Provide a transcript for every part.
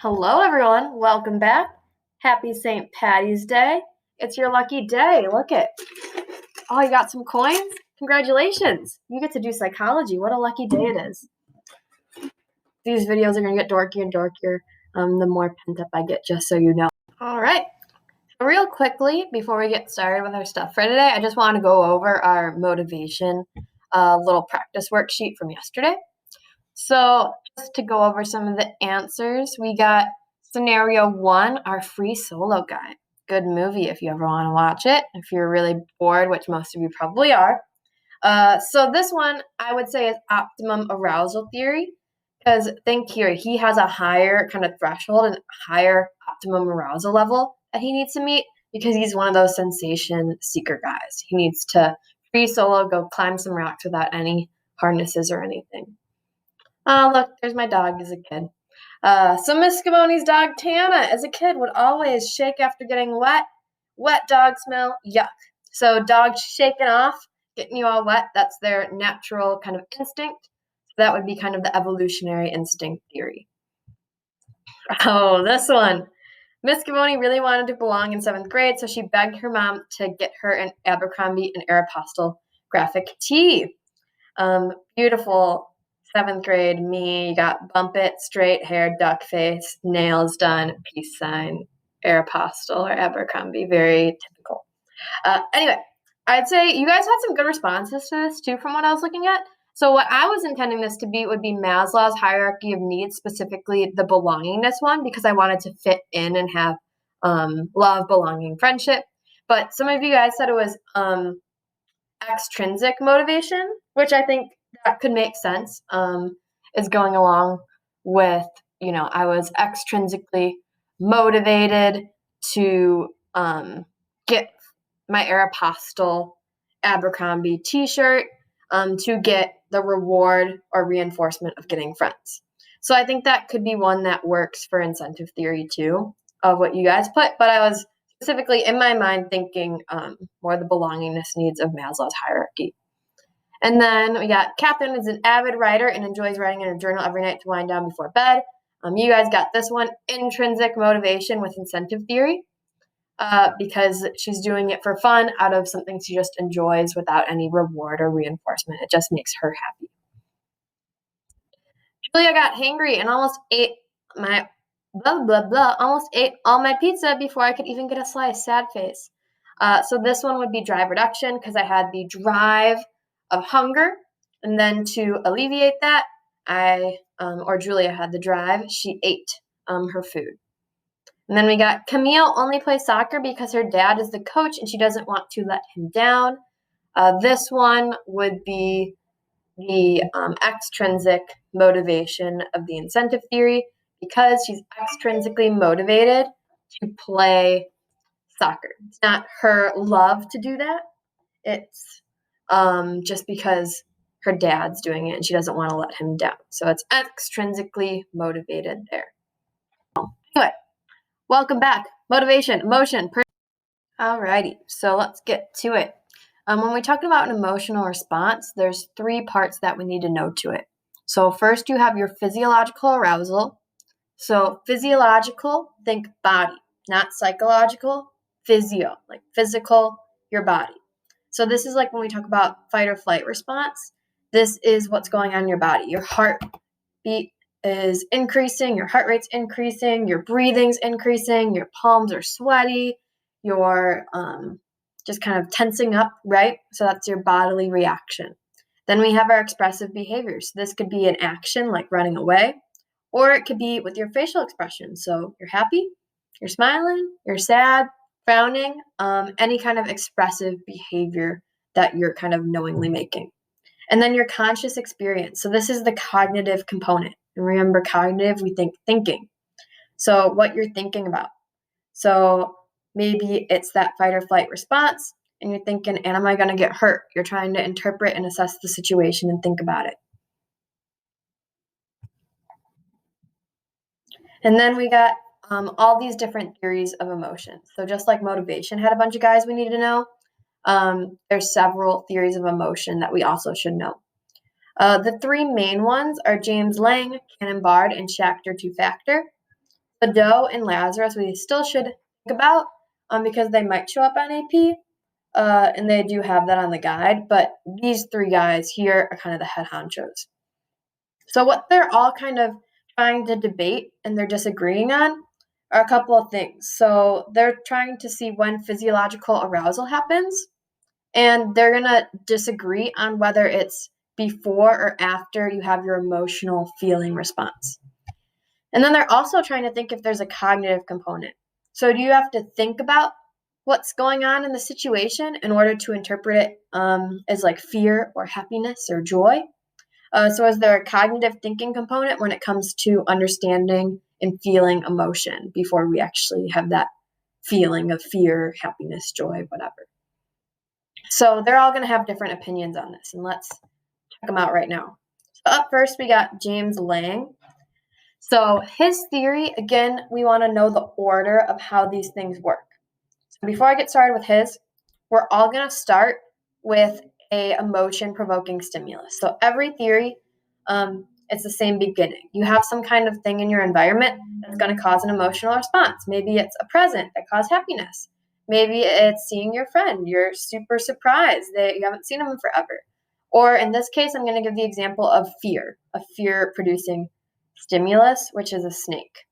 Hello, everyone. Welcome back. Happy St. Patty's Day. It's your lucky day. Look it. Oh, you got some coins? Congratulations. You get to do psychology. What a lucky day it is. These videos are going to get dorkier and dorkier the more pent up I get, just so you know. All right. Real quickly, before we get started with our stuff for today, I just want to go over our motivation little practice worksheet from yesterday. So just to go over some of the answers, we got scenario 1, our free solo guide. Good movie if you ever want to watch it, if you're really bored, which most of you probably are. So this one, I would say, is optimum arousal theory, because think here, he has a higher kind of threshold and higher optimum arousal level that he needs to meet because he's one of those sensation seeker guys. He needs to free solo, go climb some rocks without any harnesses or anything. Oh, look, there's my dog as a kid. So Miss Scavoni's dog, Tana, as a kid, would always shake after getting wet. Wet dog smell, yuck. So dogs shaking off, getting you all wet, that's their natural kind of instinct. So that would be kind of the evolutionary instinct theory. Oh, this one. Miss Scavoni really wanted to belong in 7th grade, so she begged her mom to get her an Abercrombie and Aeropostale graphic tee. Beautiful 7th grade me. You got bump it, straight hair, duck face, nails done, peace sign, Aeropostale or Abercrombie. Very typical. Anyway, I'd say you guys had some good responses to this too from what I was looking at. So what I was intending this to be would be Maslow's hierarchy of needs, specifically the belongingness one, because I wanted to fit in and have love, belonging, friendship. But some of you guys said it was extrinsic motivation, which I think that could make sense, is going along with, I was extrinsically motivated to get my Aeropostale Abercrombie t-shirt to get the reward or reinforcement of getting friends. So I think that could be one that works for incentive theory too, of what you guys put, but I was specifically in my mind thinking more the belongingness needs of Maslow's hierarchy. And then we got Catherine is an avid writer and enjoys writing in a journal every night to wind down before bed. You guys got this one, intrinsic motivation with incentive theory, because she's doing it for fun out of something she just enjoys without any reward or reinforcement. It just makes her happy. Julia got hangry and almost ate my almost ate all my pizza before I could even get a slice. Sad face. So this one would be drive reduction because I had the drive of hunger, and then to alleviate that, Julia had the drive. She ate her food. And then we got Camille only plays soccer because her dad is the coach and she doesn't want to let him down. This one would be the extrinsic motivation of the incentive theory because she's extrinsically motivated to play soccer. It's not her love to do that. It's just because her dad's doing it and she doesn't want to let him down. So it's extrinsically motivated there. Anyway, welcome back. Motivation, emotion. Alrighty, so let's get to it. When we talk about an emotional response, there's 3 parts that we need to know to it. So first you have your physiological arousal. So physiological, think body, not psychological, physio, like physical, your body. So this is like when we talk about fight or flight response, this is what's going on in your body. Your heartbeat is increasing, your heart rate's increasing, your breathing's increasing, your palms are sweaty, you're just kind of tensing up, right? So that's your bodily reaction. Then we have our expressive behaviors. This could be an action like running away, or it could be with your facial expression. So you're happy, you're smiling, you're sad, frowning, any kind of expressive behavior that you're kind of knowingly making. And then your conscious experience. So this is the cognitive component. And remember, cognitive, we think thinking. So what you're thinking about. So maybe it's that fight or flight response, and you're thinking, am I going to get hurt? You're trying to interpret and assess the situation and think about it. And then we got all these different theories of emotion. So just like motivation had a bunch of guys we need to know, there's several theories of emotion that we also should know. The 3 main ones are James Lang, Cannon Bard, and Schachter two-factor. The doe and Lazarus we still should think about because they might show up on AP, and they do have that on the guide, but these three guys here are kind of the head honchos. So what they're all kind of trying to debate and they're disagreeing on are a couple of things. So they're trying to see when physiological arousal happens, and they're going to disagree on whether it's before or after you have your emotional feeling response. And then they're also trying to think if there's a cognitive component. So do you have to think about what's going on in the situation in order to interpret it as like fear or happiness or joy? So is there a cognitive thinking component when it comes to understanding and feeling emotion before we actually have that feeling of fear, happiness, joy, whatever? So they're all going to have different opinions on this, and let's check them out right now. So up first, we got James Lang. So his theory, again, we want to know the order of how these things work. So before I get started with his, we're all going to start with a emotion-provoking stimulus. So every theory, it's the same beginning. You have some kind of thing in your environment that's going to cause an emotional response. Maybe it's a present that caused happiness. Maybe it's seeing your friend. You're super surprised that you haven't seen them in forever. Or in this case, I'm going to give the example of fear, a fear-producing stimulus, which is a snake.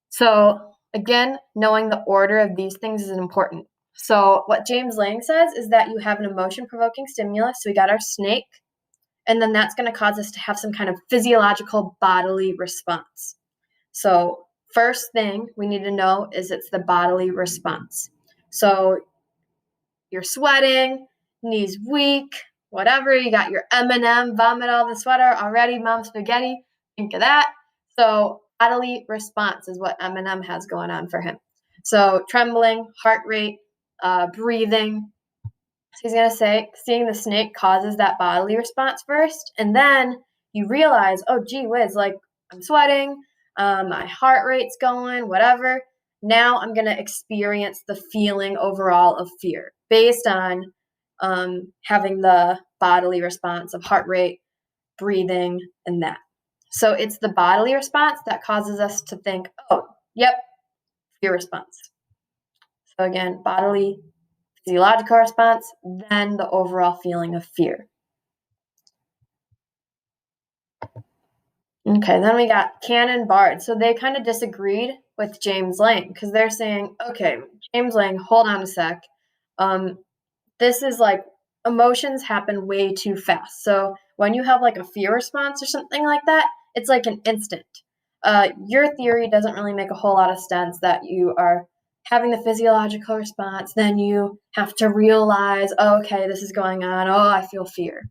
So again, knowing the order of these things is important. So what James Lang says is that you have an emotion-provoking stimulus. So we got our snake, and then that's going to cause us to have some kind of physiological bodily response. So first thing we need to know is it's the bodily response. So you're sweating, knees weak, whatever. You got your M&M, vomit all the sweater already, mom spaghetti. Think of that. So bodily response is what M&M has going on for him. So trembling, heart rate, breathing. So he's going to say seeing the snake causes that bodily response first. And then you realize, oh, gee whiz, like I'm sweating, my heart rate's going, whatever. Now I'm going to experience the feeling overall of fear based on having the bodily response of heart rate, breathing, and that. So it's the bodily response that causes us to think, oh, yep, fear response. So again, bodily, physiological response, then the overall feeling of fear. Okay, then we got Cannon Bard. So they kind of disagreed with James Lang because they're saying, okay, James Lang, hold on a sec. This is like emotions happen way too fast. So when you have like a fear response or something like that, it's like an instant. Your theory doesn't really make a whole lot of sense that you are having the physiological response, then you have to realize, oh, okay, this is going on. Oh, I feel fear.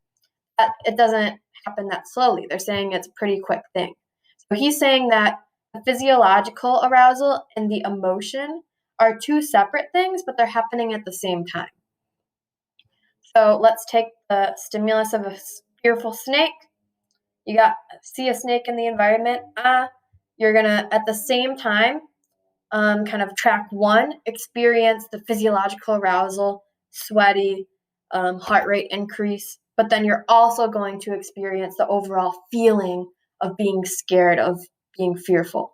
It doesn't happen that slowly. They're saying it's a pretty quick thing. So he's saying that the physiological arousal and the emotion are two separate things, but they're happening at the same time. So let's take the stimulus of a fearful snake. You see a snake in the environment. You're gonna at the same time, kind of track one, experience the physiological arousal, sweaty, heart rate increase, but then you're also going to experience the overall feeling of being scared, of being fearful.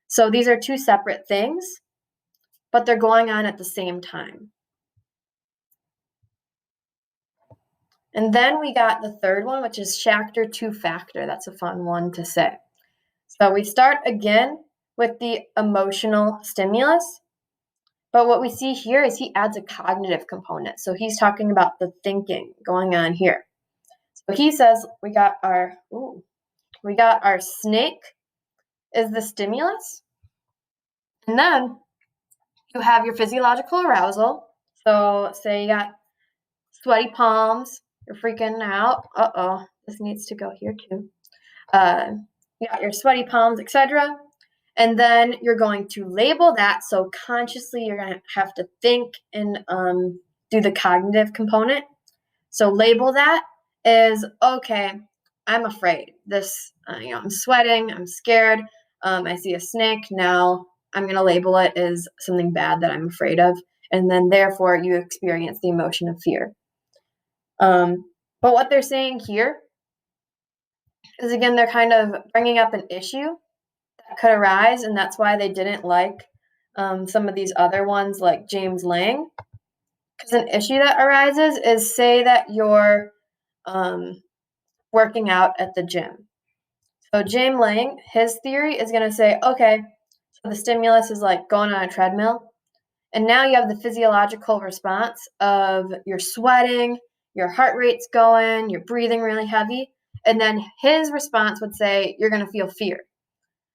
So these are two separate things, but they're going on at the same time. And then we got the third one, which is Schachter two-factor. That's a fun one to say. So we start again with the emotional stimulus. But what we see here is he adds a cognitive component. So he's talking about the thinking going on here. So he says we got our snake is the stimulus. And then you have your physiological arousal. So say you got sweaty palms, you're freaking out. Uh-oh, this needs to go here too. You got your sweaty palms, etc. And then you're going to label that. So consciously, you're going to have to think and do the cognitive component. So label that as, okay, I'm afraid. I'm sweating, I'm scared. I see a snake. Now I'm going to label it as something bad that I'm afraid of. And then therefore you experience the emotion of fear. But what they're saying here is, again, they're kind of bringing up an issue that could arise, and that's why they didn't like some of these other ones like James Lang. Because an issue that arises is, say that you're working out at the gym. So James Lang, his theory is going to say, okay, so the stimulus is like going on a treadmill, and now you have the physiological response of you're sweating, your heart rate's going, you're breathing really heavy, and then his response would say you're going to feel fear.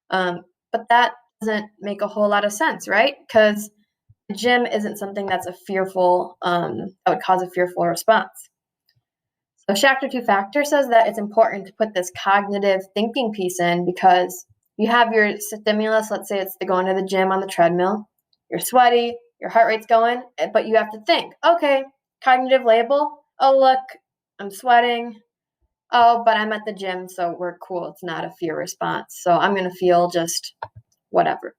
But that doesn't make a whole lot of sense, right? Because the gym isn't something that's a fearful, that would cause a fearful response. So Schachter two-factor says that it's important to put this cognitive thinking piece in because you have your stimulus, let's say it's the going to the gym on the treadmill, you're sweaty, your heart rate's going, but you have to think, okay, cognitive label, oh look, I'm sweating, oh, but I'm at the gym, so we're cool, it's not a fear response, so I'm going to feel just whatever.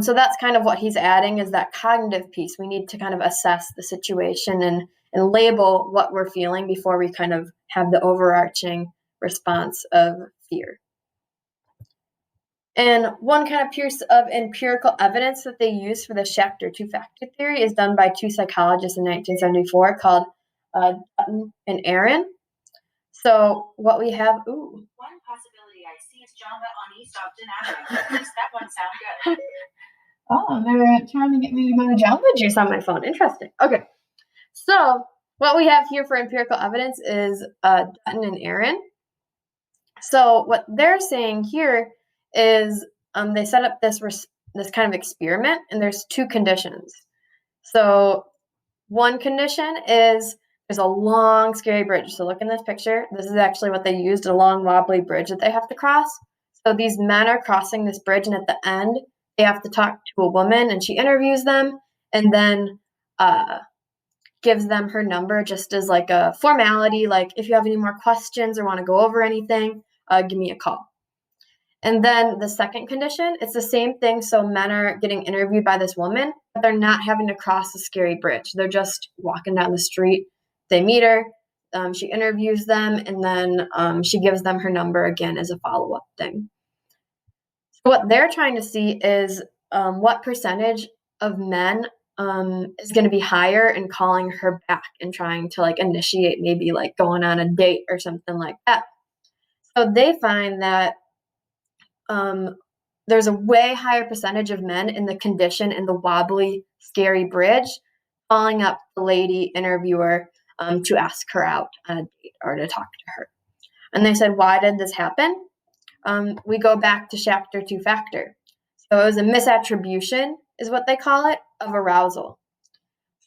So that's kind of what he's adding is that cognitive piece. We need to kind of assess the situation and label what we're feeling before we kind of have the overarching response of fear. And one kind of piece of empirical evidence that they use for the Schachter two-factor theory is done by two psychologists in 1974 called Dutton and Aaron. So what we have, one possibility I see is Jamba on East Ogden Avenue. At least that one sounds good. Oh, they're trying to get me to go to Jamba Juice on my phone. Interesting. Okay. So what we have here for empirical evidence is Dutton and Aaron. So what they're saying here is they set up this kind of experiment, and there's two conditions. So one condition is there's a long, scary bridge. So look in this picture. This is actually what they used, a long, wobbly bridge that they have to cross. So these men are crossing this bridge, and at the end, they have to talk to a woman, and she interviews them and then gives them her number just as like a formality, like if you have any more questions or want to go over anything, give me a call. And then the second condition, it's the same thing. So men are getting interviewed by this woman, but they're not having to cross a scary bridge. They're just walking down the street. They meet her. She interviews them, and then she gives them her number again as a follow-up thing. So what they're trying to see is what percentage of men is going to be higher in calling her back and trying to like initiate maybe like going on a date or something like that. So they find that there's a way higher percentage of men in the condition in the wobbly, scary bridge calling up the lady interviewer to ask her out on a date or to talk to her. And they said, why did this happen? We go back to Schachter two-factor. So it was a misattribution, is what they call it, of arousal.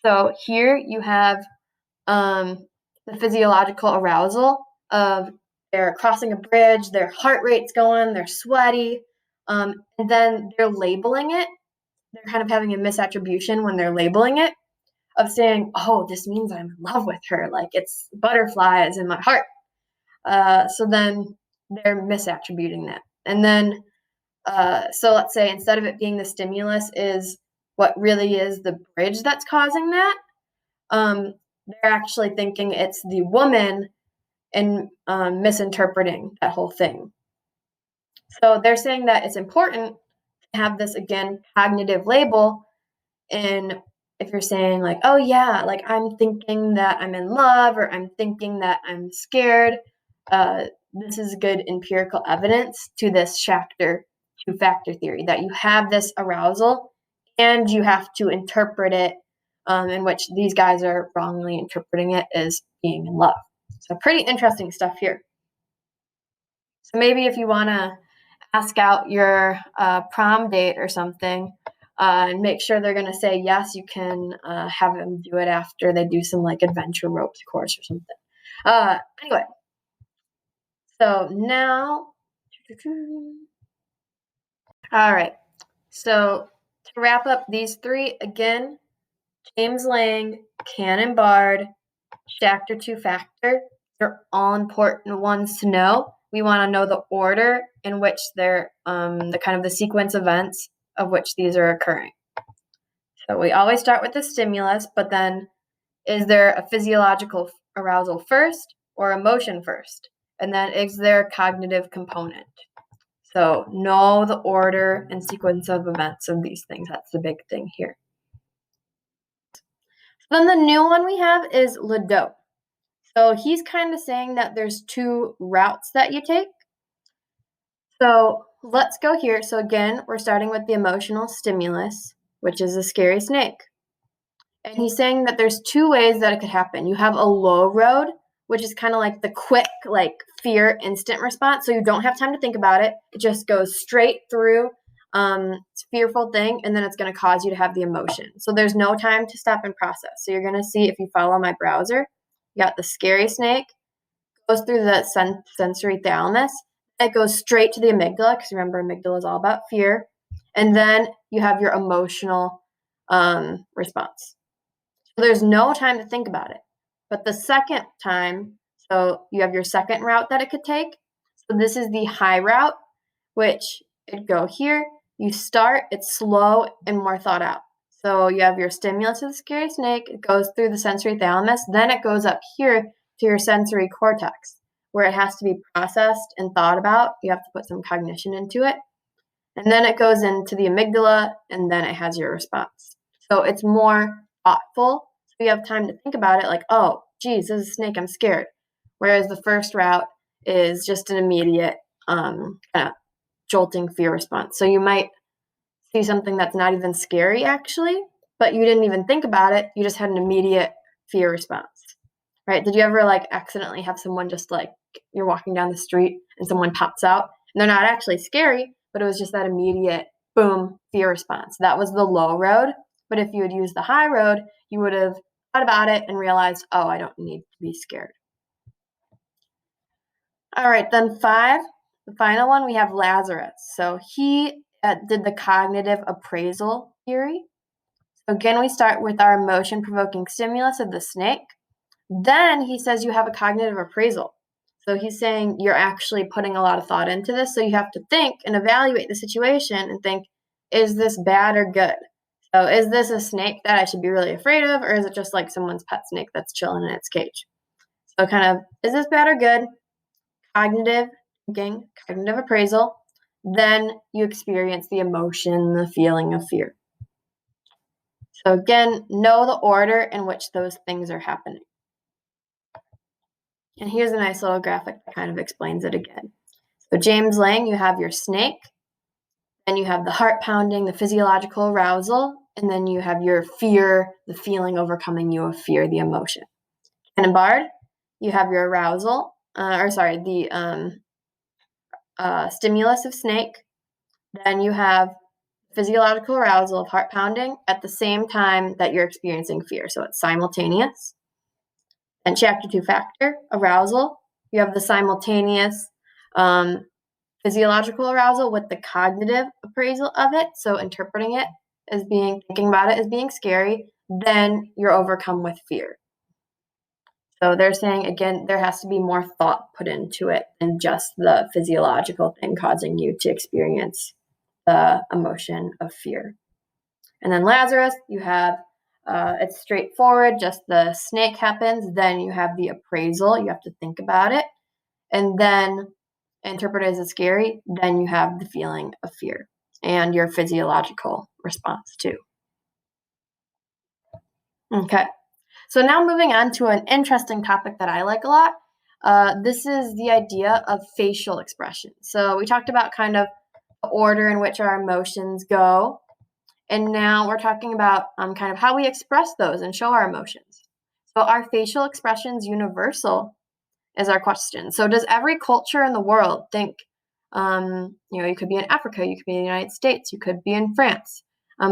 So here you have the physiological arousal of they're crossing a bridge, their heart rate's going, they're sweaty, and then they're labeling it. They're kind of having a misattribution when they're labeling it of saying, oh, this means I'm in love with her, like it's butterflies in my heart. So then they're misattributing that. And then, so let's say instead of it being the stimulus is what really is the bridge that's causing that, they're actually thinking it's the woman and misinterpreting that whole thing. So they're saying that it's important to have this, again, cognitive label. And if you're saying like, oh yeah, like I'm thinking that I'm in love or I'm thinking that I'm scared, this is good empirical evidence to this Schachter two-factor theory that you have this arousal and you have to interpret it in which these guys are wrongly interpreting it as being in love. So pretty interesting stuff here. So maybe if you want to ask out your prom date or something and make sure they're going to say yes, you can have them do it after they do some like adventure ropes course or something. Anyway, so now, all right. So to wrap up these three, again, James Lang, Cannon-Bard, Schachter two-factor, they're all important ones to know. We want to know the order in which they're, the kind of the sequence events of which these are occurring. So we always start with the stimulus, but then is there a physiological arousal first or emotion first? And then is there a cognitive component? So know the order and sequence of events of these things. That's the big thing here. Then the new one we have is Ledo. So he's kind of saying that there's two routes that you take. So let's go here. So again, we're starting with the emotional stimulus, which is a scary snake. And he's saying that there's two ways that it could happen. You have a low road, which is kind of like the quick, like fear instant response. So you don't have time to think about it. It just goes straight through. It's a fearful thing, and then it's going to cause you to have the emotion. So there's no time to stop and process. So you're going to see if you follow my browser, you got the scary snake, goes through the sensory thalamus. It goes straight to the amygdala, because remember, amygdala is all about fear. And then you have your emotional response. So there's no time to think about it. But the second time, so you have your second route that it could take. So this is the high route, which it go here. You start, it's slow and more thought out. So you have your stimulus of the scary snake. It goes through the sensory thalamus. Then it goes up here to your sensory cortex, where it has to be processed and thought about. You have to put some cognition into it. And then it goes into the amygdala, and then it has your response. So it's more thoughtful. So you have time to think about it, like, oh, geez, this is a snake, I'm scared. Whereas the first route is just an immediate kind of jolting fear response. So you might see something that's not even scary, actually, but you didn't even think about it. You just had an immediate fear response, right? Did you ever like accidentally have someone just like you're walking down the street and someone pops out and they're not actually scary, but it was just that immediate boom fear response? That was the low road. But if you had used the high road, you would have thought about it and realized, oh, I don't need to be scared. All right, then 5, the final one, we have Lazarus. So he did the cognitive appraisal theory. So again, we start with our emotion-provoking stimulus of the snake. Then he says you have a cognitive appraisal. So he's saying you're actually putting a lot of thought into this. So you have to think and evaluate the situation and think, is this bad or good? So is this a snake that I should be really afraid of, or is it just like someone's pet snake that's chilling in its cage? So kind of, is this bad or good? Cognitive thinking, cognitive appraisal. Then you experience the emotion, the feeling of fear. So again, know the order in which those things are happening. And here's a nice little graphic that kind of explains it again. So James Lang, you have your snake, then you have the heart pounding, the physiological arousal, and then you have your fear, the feeling overcoming you of fear, the emotion. And Bard, you have your arousal, the stimulus of snake. Then you have physiological arousal of heart pounding at the same time that you're experiencing fear. So it's simultaneous. And chapter 2 factor, arousal. You have the simultaneous physiological arousal with the cognitive appraisal of it. So interpreting it as thinking about it as being scary, then you're overcome with fear. So they're saying, again, there has to be more thought put into it than just the physiological thing causing you to experience the emotion of fear. And then Lazarus, you have, it's straightforward, just the snake happens, then you have the appraisal, you have to think about it, and then interpret it as scary, then you have the feeling of fear and your physiological response too. Okay. So now moving on to an interesting topic that I like a lot. This is the idea of facial expression. So we talked about kind of the order in which our emotions go. And now we're talking about kind of how we express those and show our emotions. So are facial expressions universal is our question. So does every culture in the world think, you could be in Africa, you could be in the United States, you could be in France.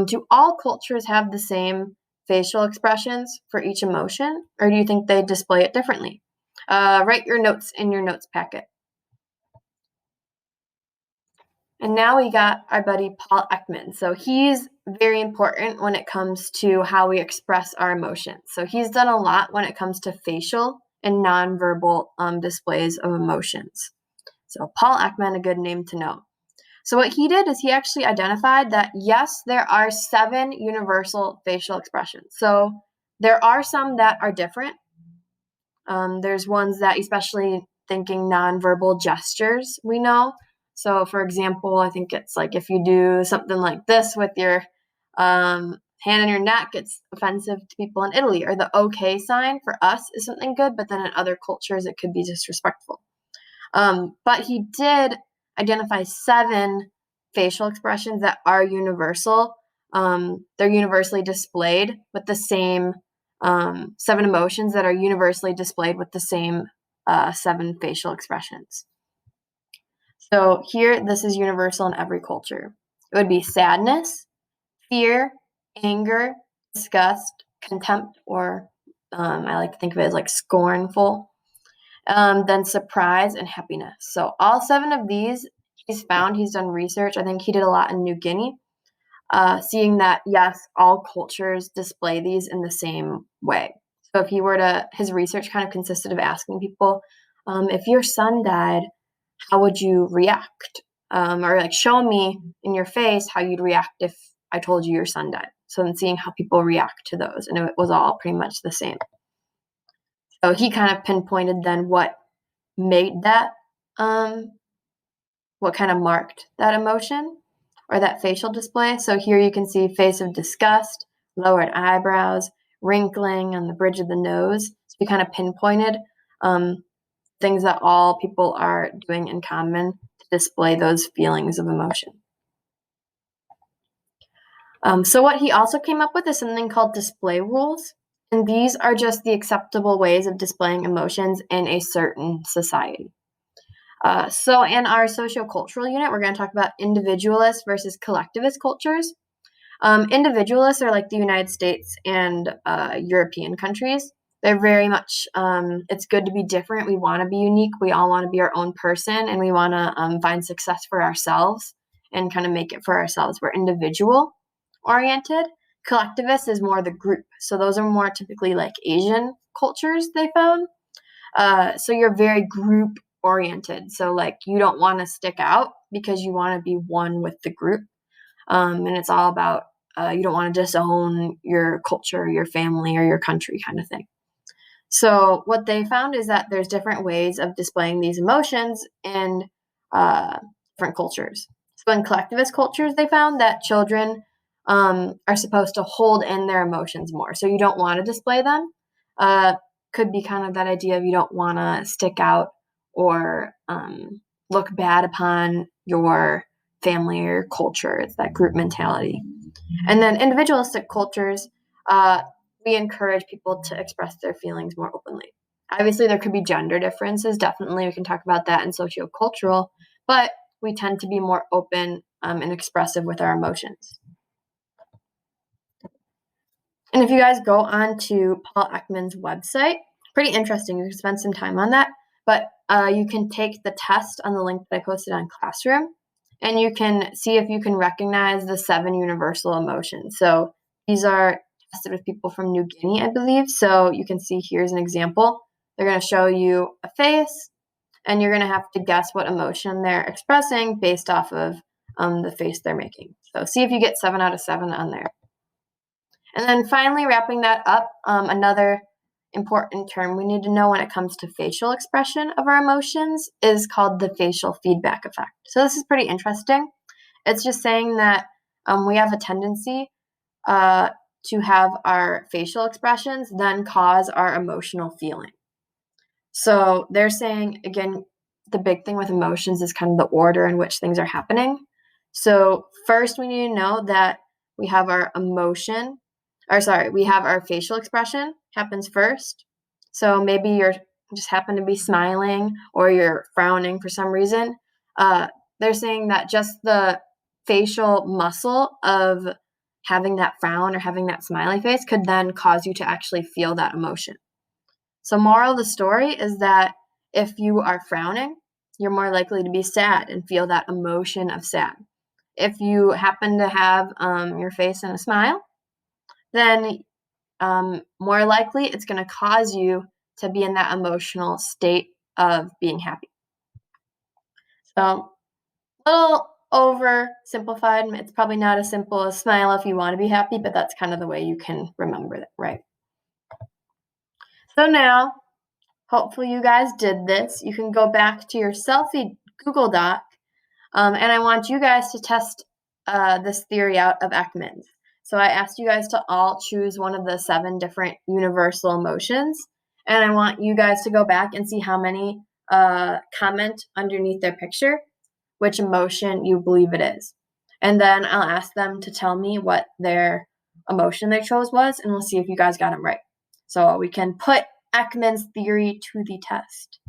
Do all cultures have the same facial expressions for each emotion, or do you think they display it differently? Write your notes in your notes packet. And now we got our buddy Paul Ekman. So he's very important when it comes to how we express our emotions. So he's done a lot when it comes to facial and nonverbal displays of emotions. So Paul Ekman, a good name to know. So what he did is he actually identified that, yes, there are 7 universal facial expressions. So there are some that are different. There's ones that, especially thinking nonverbal gestures, we know. So, for example, I think it's like if you do something like this with your hand on your neck, it's offensive to people in Italy. Or the okay sign for us is something good, but then in other cultures, it could be disrespectful. But he did identify 7 facial expressions that are universal. They're universally displayed with the same 7 emotions that are universally displayed with the same 7 facial expressions. So here, this is universal in every culture. It would be sadness, fear, anger, disgust, contempt, or I like to think of it as like scornful, then surprise and happiness. So all 7 of these he's done research. I think he did a lot in New Guinea, seeing that, yes, all cultures display these in the same way. So if he were to, his research kind of consisted of asking people, if your son died, how would you react? Or like show me in your face how you'd react if I told you your son died. So then seeing how people react to those, and it was all pretty much the same. So he kind of pinpointed then what made that, what kind of marked that emotion or that facial display. So here you can see face of disgust, lowered eyebrows, wrinkling on the bridge of the nose. So we kind of pinpointed things that all people are doing in common to display those feelings of emotion. So what he also came up with is something called display rules. And these are just the acceptable ways of displaying emotions in a certain society. So in our sociocultural unit, we're going to talk about individualist versus collectivist cultures. Individualists are like the United States and European countries. They're very much, it's good to be different. We want to be unique. We all want to be our own person, and we want to find success for ourselves and kind of make it for ourselves. We're individual oriented. Collectivist is more the group. So those are more typically like Asian cultures, they found. So you're very group oriented. So like you don't want to stick out because you want to be one with the group. And it's all about you don't want to disown your culture, your family, or your country kind of thing. So what they found is that there's different ways of displaying these emotions in different cultures. So in collectivist cultures, they found that children are supposed to hold in their emotions more. So you don't want to display them. Could be kind of that idea of you don't want to stick out or look bad upon your family or culture. It's that group mentality. And then individualistic cultures, we encourage people to express their feelings more openly. Obviously, there could be gender differences. Definitely, we can talk about that in sociocultural, but we tend to be more open and expressive with our emotions. And if you guys go on to Paul Ekman's website, pretty interesting. You can spend some time on that. But you can take the test on the link that I posted on Classroom, and you can see if you can recognize the 7 universal emotions. So these are tested with people from New Guinea, I believe. So you can see here's an example. They're going to show you a face, and you're going to have to guess what emotion they're expressing based off of the face they're making. So see if you get 7 out of 7 on there. And then finally, wrapping that up, another important term we need to know when it comes to facial expression of our emotions is called the facial feedback effect. So this is pretty interesting. It's just saying that we have a tendency to have our facial expressions then cause our emotional feeling. So they're saying, again, the big thing with emotions is kind of the order in which things are happening. So first we need to know that we have our emotion, we have our facial expression happens first. So maybe you're just happen to be smiling or you're frowning for some reason. They're saying that just the facial muscle of having that frown or having that smiley face could then cause you to actually feel that emotion. So moral of the story is that if you are frowning, you're more likely to be sad and feel that emotion of sad. If you happen to have your face in a smile, then more likely it's going to cause you to be in that emotional state of being happy. So a little oversimplified. It's probably not as simple as smile if you want to be happy, but that's kind of the way you can remember it, right? So now, hopefully you guys did this. You can go back to your selfie Google Doc And I want you guys to test this theory out of Ekman's. So I asked you guys to all choose one of the 7 different universal emotions, and I want you guys to go back and see how many comment underneath their picture which emotion you believe it is. And then I'll ask them to tell me what their emotion they chose was, and we'll see if you guys got them right. So we can put Ekman's theory to the test.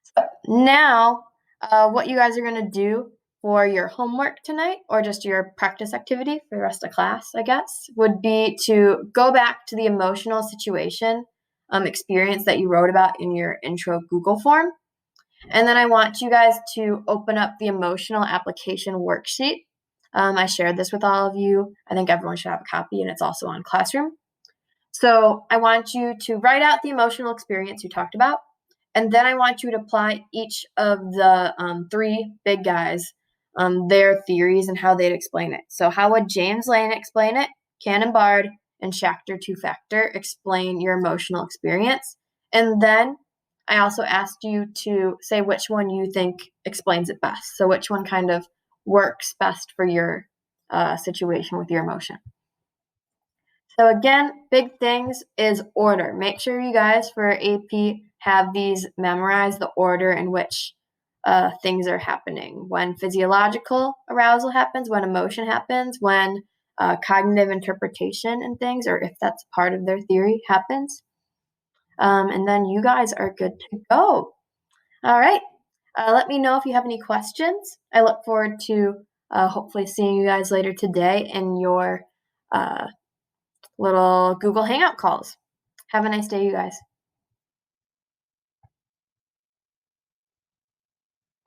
So now, what you guys are going to do for your homework tonight, or just your practice activity for the rest of class, I guess, would be to go back to the emotional situation experience that you wrote about in your intro Google form. And then I want you guys to open up the emotional application worksheet. I shared this with all of you. I think everyone should have a copy, and it's also on Classroom. So I want you to write out the emotional experience you talked about, and then I want you to apply each of the 3 big guys, their theories and how they'd explain it. So how would James Lane explain it? Cannon Bard and Schachter two-factor explain your emotional experience. And then I also asked you to say which one you think explains it best. So which one kind of works best for your situation with your emotion. So again, big things is order. Make sure you guys for AP have these memorized, the order in which things are happening. When physiological arousal happens, when emotion happens, when cognitive interpretation and things, or if that's part of their theory, happens. And then you guys are good to go. All right. Let me know if you have any questions. I look forward to hopefully seeing you guys later today in your little Google Hangout calls. Have a nice day, you guys.